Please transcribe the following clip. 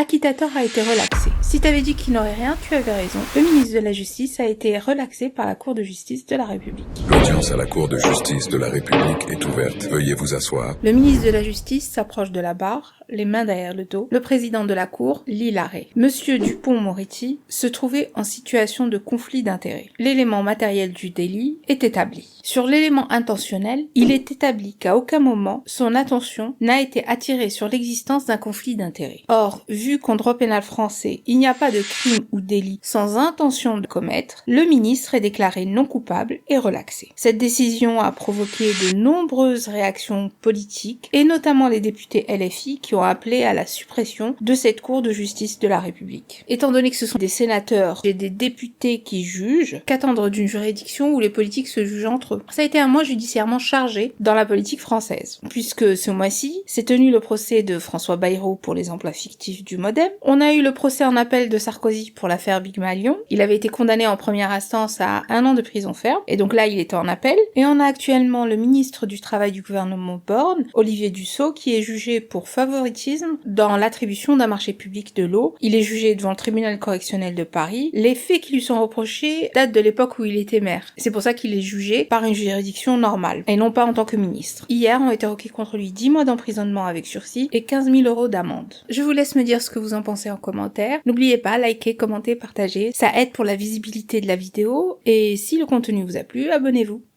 Acquittator a été relaxé. Si t'avais dit qu'il n'aurait rien, tu avais raison. Le ministre de la Justice a été relaxé par la Cour de justice de la République. L'audience à la Cour de justice de la République est ouverte. Veuillez vous asseoir. Le ministre de la Justice s'approche de la barre, les mains derrière le dos. Le président de la Cour lit l'arrêt. Monsieur Dupond-Moretti se trouvait en situation de conflit d'intérêts. L'élément matériel du délit est établi. Sur l'élément intentionnel, il est établi qu'à aucun moment son attention n'a été attirée sur l'existence d'un conflit d'intérêts. Or, vu qu'en droit pénal français, il n'y a pas de crime ou délit sans intention de commettre, le ministre est déclaré non coupable et relaxé. Cette décision a provoqué de nombreuses réactions politiques, et notamment les députés LFI qui ont appelé à la suppression de cette Cour de justice de la République. Étant donné que ce sont des sénateurs et des députés qui jugent, qu'attendre d'une juridiction où les politiques se jugent entre eux? Ça a été un mois judiciairement chargé dans la politique française, puisque ce mois-ci s'est tenu le procès de François Bayrou pour les emplois fictifs du MoDem. On a eu le procès en appel de Sarkozy pour l'affaire Big Malion. Il avait été condamné en première instance à 1 an de prison ferme, et donc là il était en appel. Et on a actuellement le ministre du Travail du gouvernement Borne, Olivier Dussopt, qui est jugé pour favoritisme dans l'attribution d'un marché public de l'eau. Il est jugé devant le tribunal correctionnel de Paris. Les faits qui lui sont reprochés datent de l'époque où il était maire. C'est pour ça qu'il est jugé par une juridiction normale, et non pas en tant que ministre. Hier ont été requis contre lui 10 mois d'emprisonnement avec sursis et 15 000 € d'amende. Je vous laisse me dire ce que vous en pensez en commentaire. N'oubliez pas, likez, commentez, partagez. Ça aide pour la visibilité de la vidéo, et si le contenu vous a plu, abonnez-vous.